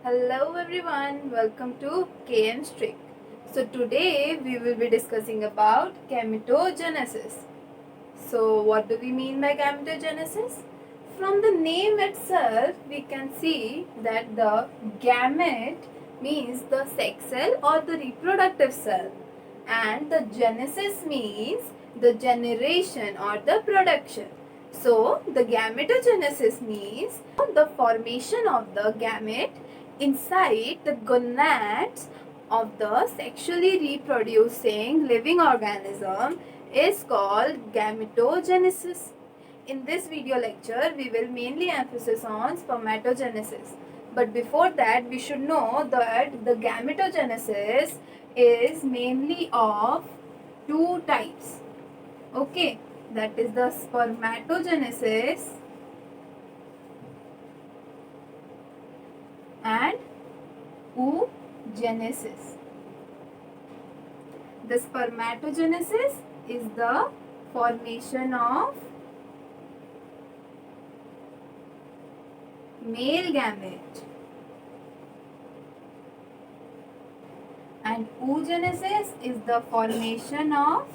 Hello everyone, welcome to KM Strict. So today we will be discussing about gametogenesis. So what do we mean by gametogenesis? From the name itself we can see that the gamete means the sex cell or the reproductive cell, and the genesis means the generation or the production. So the gametogenesis means the formation of the gamete inside the gonads of the sexually reproducing living organism is called gametogenesis. In this video lecture, we will mainly emphasize on spermatogenesis. But before that, we should know that the gametogenesis is mainly of two types. Okay, that is the spermatogenesis and oogenesis. The spermatogenesis is the formation of male gamete, and oogenesis is the formation of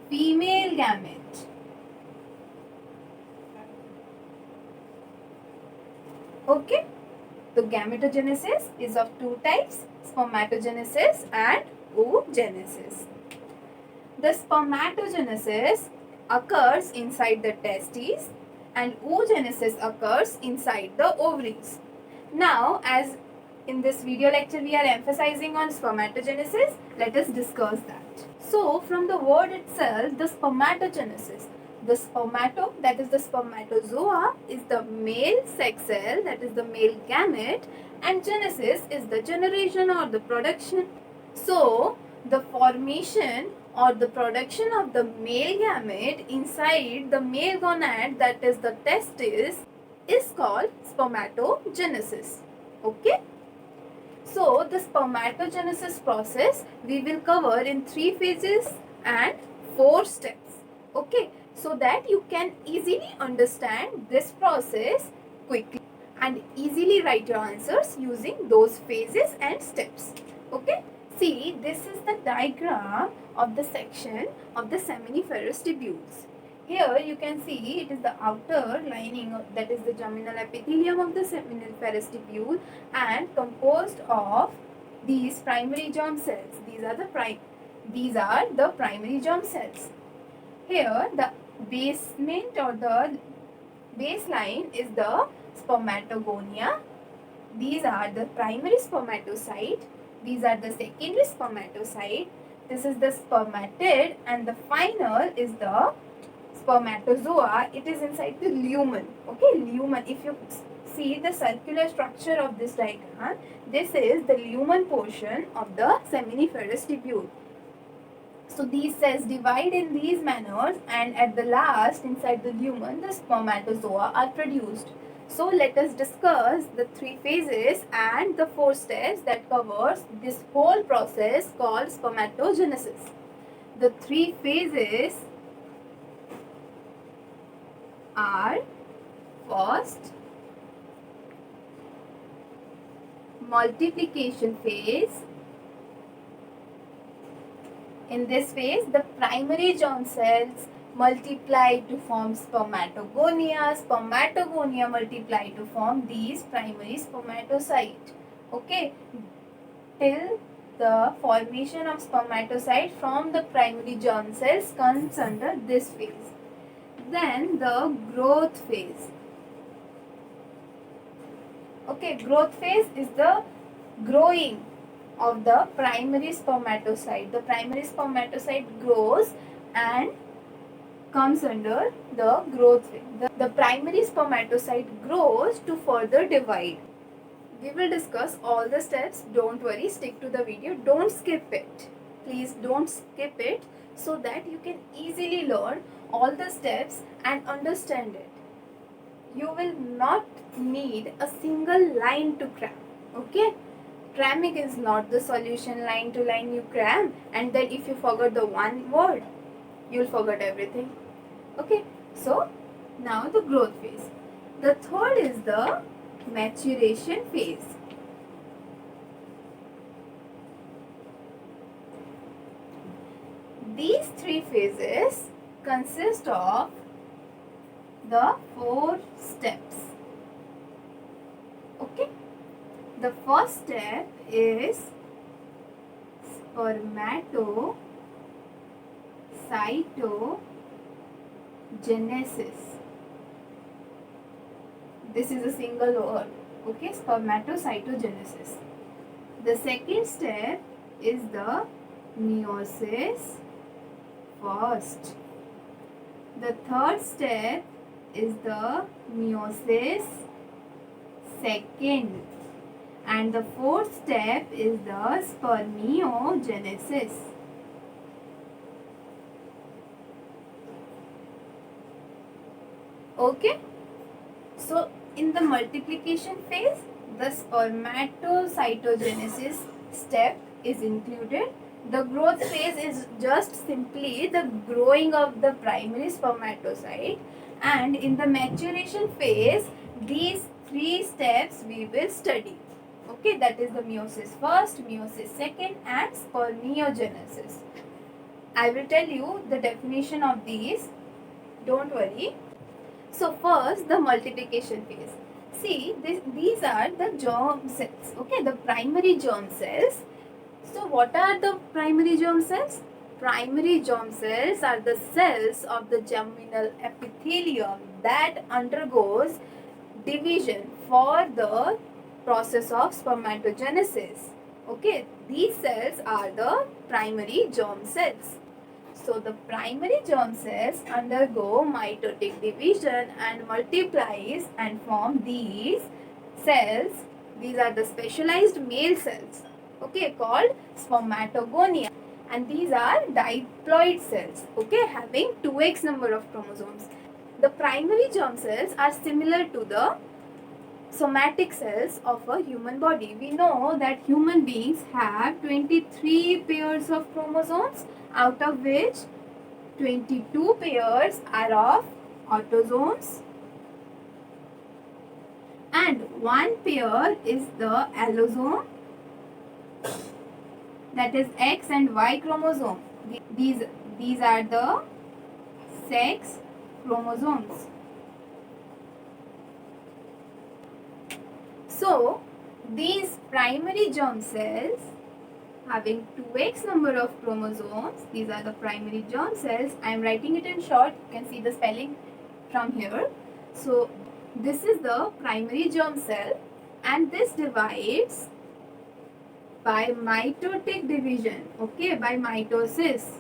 female gamete. Okay, the gametogenesis is of two types, spermatogenesis and oogenesis. The spermatogenesis occurs inside the testes and oogenesis occurs inside the ovaries. Now, as in this video lecture we are emphasizing on spermatogenesis, let us discuss that. So, from the word itself, the spermatogenesis, the spermato, that is the spermatozoa, is the male sex cell, that is the male gamete, and genesis is the generation or the production. So, the formation or the production of the male gamete inside the male gonad, that is the testis, is called spermatogenesis. Okay? So, the spermatogenesis process we will cover in 3 phases and 4 steps. Okay? So that you can easily understand this process quickly and easily write your answers using those phases and steps. Okay? See, this is the diagram of the section of the seminiferous tubules. Here you can see it is the outer lining, that is the germinal epithelium of the seminiferous tubule, and composed of these primary germ cells. These are the primary germ cells. Here the basement or the baseline is the spermatogonia. These are the primary spermatocyte. These are the secondary spermatocyte. This is the spermatid, and the final is the spermatozoa. It is inside the lumen. Okay, lumen. If you see the circular structure of this diagram, this is the lumen portion of the seminiferous tubule. So these cells divide in these manners, and at the last, inside the lumen, the spermatozoa are produced. So let us discuss the 3 phases and the 4 steps that covers this whole process called spermatogenesis. The 3 phases are: first, multiplication phase. In this phase, the primary germ cells multiply to form spermatogonia. Spermatogonia multiply to form these primary spermatocyte. Okay, till the formation of spermatocyte from the primary germ cells comes under this phase. Then the growth phase. Okay, growth phase is the growing of the primary spermatocyte. The primary spermatocyte grows and comes under the growth phase. The primary spermatocyte grows to further divide. We will discuss all the steps. Don't worry, stick to the video. Don't skip it. Please don't skip it, so that you can easily learn all the steps and understand it. You will not need a single line to cram. Okay? Cramming is not the solution. Line to line you cram, and then if you forget the one word, you'll forget everything. Okay, so Now the growth phase. The third is the maturation phase. These three phases consist of the 4 steps. Okay. The first step is spermatocytogenesis. This is a single word. Okay, spermatocytogenesis. The second step is the meiosis first. The third step is the meiosis second. And the fourth step is the spermiogenesis. Okay. So in the multiplication phase, the spermatocytogenesis step is included. The growth phase is just simply the growing of the primary spermatocyte, and in the maturation phase, these 3 steps we will study. Okay, that is the meiosis first, meiosis second, and spermiogenesis. I will tell you the definition of these. Don't worry. So first, the multiplication phase. See, these are the germ cells. Okay, the primary germ cells. So what are the primary germ cells? Primary germ cells are the cells of the germinal epithelium that undergoes division for the process of spermatogenesis. Okay, these cells are the primary germ cells. So the primary germ cells undergo mitotic division and multiplies and form these cells. These are the specialized male cells, okay, called spermatogonia, and these are diploid cells, okay, having 2x number of chromosomes. The primary germ cells are similar to the somatic cells of a human body. We know that human beings have 23 pairs of chromosomes, out of which 22 pairs are of autosomes and 1 pair is the allosome, that is X and Y chromosome. These are the sex chromosomes. So these primary germ cells having 2x number of chromosomes, these are the primary germ cells. I am writing it in short, you can see the spelling from here. So this is the primary germ cell, and this divides by mitotic division, okay, by mitosis.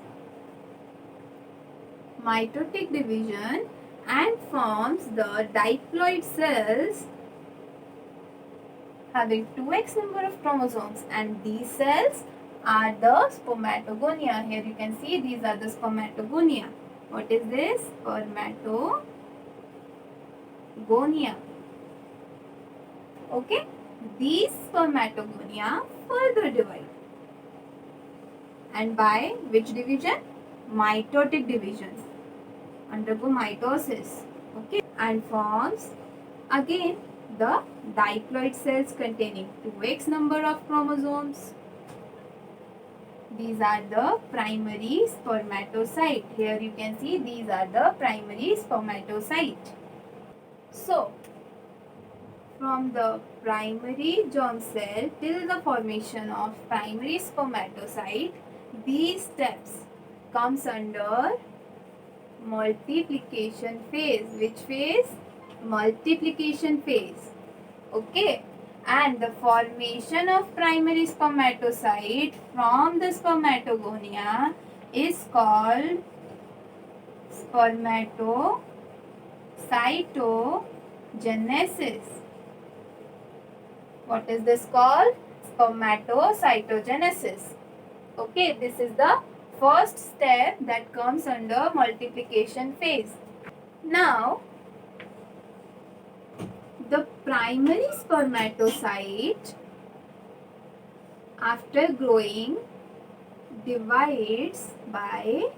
Mitotic division, and forms the diploid cells having 2x number of chromosomes, and these cells are the spermatogonia. Here you can see these are the spermatogonia. What is this? Spermatogonia. Okay, these spermatogonia further divide, and by which division? Mitotic division, undergo mitosis, okay, and forms again the diploid cells containing 2x number of chromosomes. These are the primary spermatocyte. Here you can see these are the primary spermatocyte. So, from the primary germ cell till the formation of primary spermatocyte, these steps comes under multiplication phase. Which phase? Multiplication phase. Okay, and the formation of primary spermatocyte from the spermatogonia is called spermatocytogenesis. What is this called? Spermatocytogenesis. Okay, this is the first step that comes under multiplication phase. Now, the primary spermatocyte after growing divides by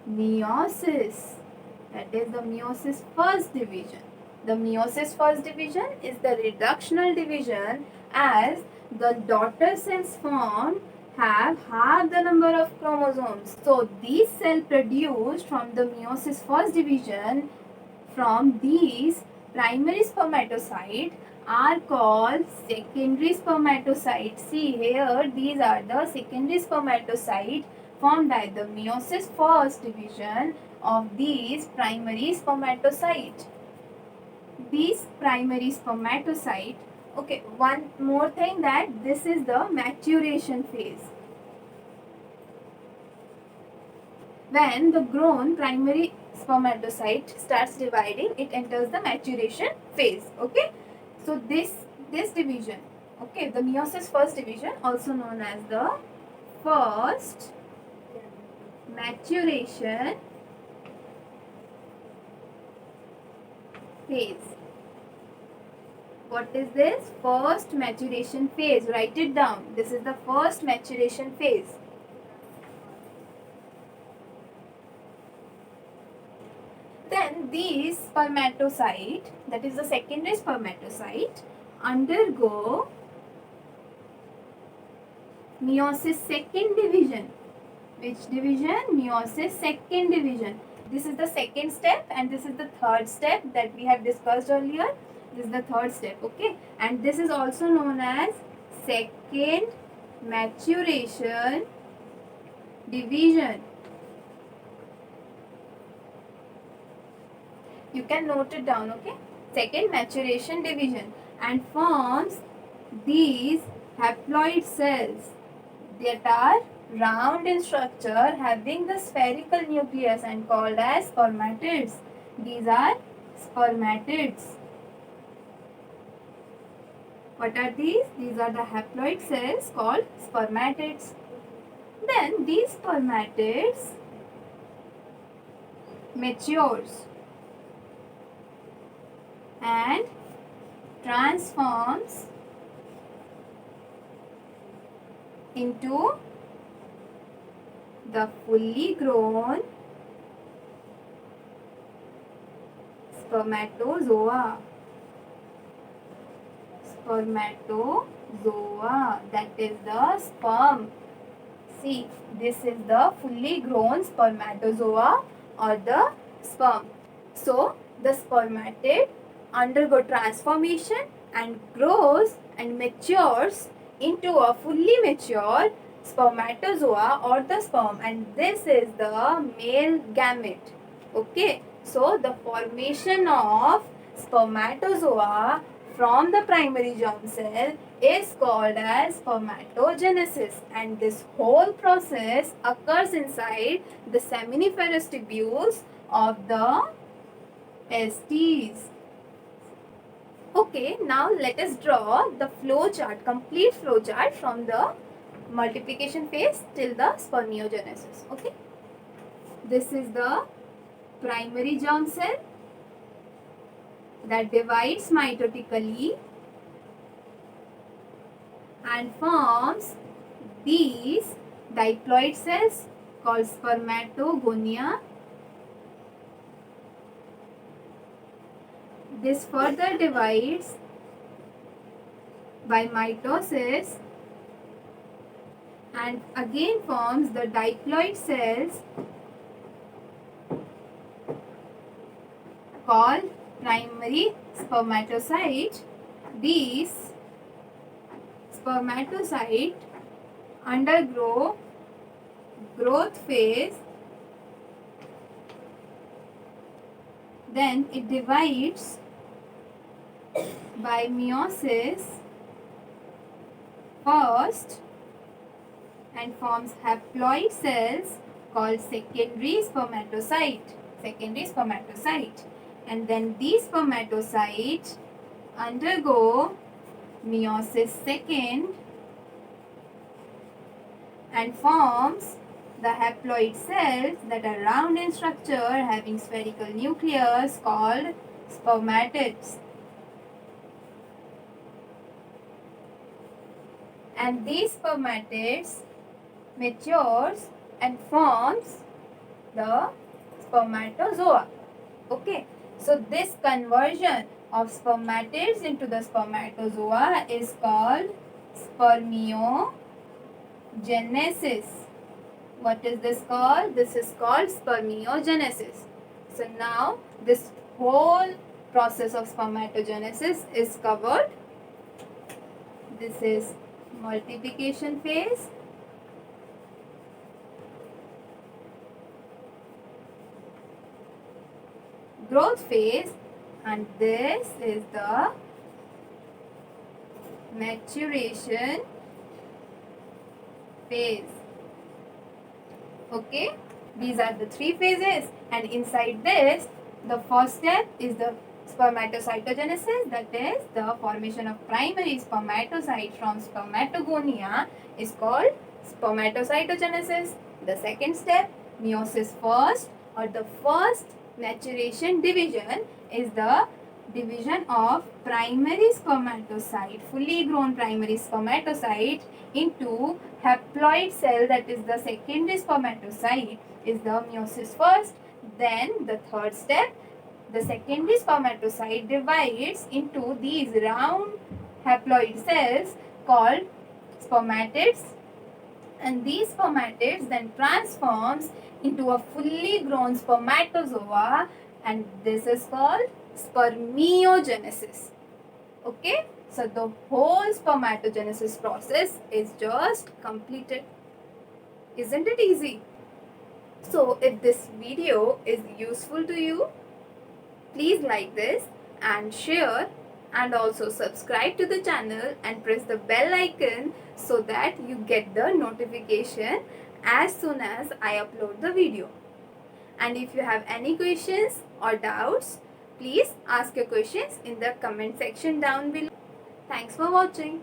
meiosis. That is the meiosis first division. The meiosis first division is the reductional division, as the daughter cells formed have half the number of chromosomes. So these cells produced from the meiosis first division from these primary spermatocyte are called secondary spermatocytes. See here, these are the secondary spermatocyte formed by the meiosis first division of these primary spermatocyte. These primary spermatocyte, okay, one more thing, that this is the maturation phase. When the grown primary spermatocyte starts dividing, it enters the maturation phase. Okay, so this division, okay, the meiosis first division, also known as the first maturation phase. What is this? First maturation phase. Write it down. This is the first maturation phase. Then these spermatocyte, that is the secondary spermatocyte, undergo meiosis second division. Which division? Meiosis second division. This is the second step and this is the third step that we have discussed earlier. This is the third step, okay? And this is also known as second maturation division. You can note it down, okay? Second maturation division, and forms these haploid cells that are round in structure, having the spherical nucleus and called as spermatids. These are spermatids. What are these? These are the haploid cells called spermatids. Then these spermatids matures and transforms into the fully grown spermatozoa. Spermatozoa, that is the sperm. See, this is the fully grown spermatozoa or the sperm. So, the spermatid undergo transformation and grows and matures into a fully mature spermatozoa or the sperm, and this is the male gamete. Okay, so the formation of spermatozoa from the primary germ cell is called as spermatogenesis, and this whole process occurs inside the seminiferous tubules of the testes. Okay, now let us draw the flow chart, complete flow chart from the multiplication phase till the spermiogenesis. Okay, this is the primary germ cell that divides mitotically and forms these diploid cells called spermatogonia. This further divides by mitosis and again forms the diploid cells called primary spermatocyte. These spermatocyte undergo growth phase, then it divides by meiosis first and forms haploid cells called secondary spermatocyte. And then these spermatocytes undergo meiosis second and forms the haploid cells that are round in structure, having spherical nucleus, called spermatids. And these spermatids matures and forms the spermatozoa. Okay, so this conversion of spermatids into the spermatozoa is called spermiogenesis. What is this called? This is called spermiogenesis. So now this whole process of spermatogenesis is covered. This is multiplication phase, growth phase, and this is the maturation phase. Okay, these are the three phases, and inside this, the first step is the spermatocytogenesis, that is the formation of primary spermatocyte from spermatogonia, is called spermatocytogenesis. The second step, meiosis first, or the first maturation division, is the division of primary spermatocyte, fully grown primary spermatocyte, into haploid cell, that is the secondary spermatocyte, is the meiosis first. Then the third step, the secondary spermatocyte divides into these round haploid cells called spermatids, and these spermatids then transforms into a fully grown spermatozoa, and this is called spermiogenesis. Okay, so the whole spermatogenesis process is just completed. Isn't it easy? So if this video is useful to you, please like this and share, and also subscribe to the channel and press the bell icon so that you get the notification as soon as I upload the video. And if you have any questions or doubts, please ask your questions in the comment section down below. Thanks for watching.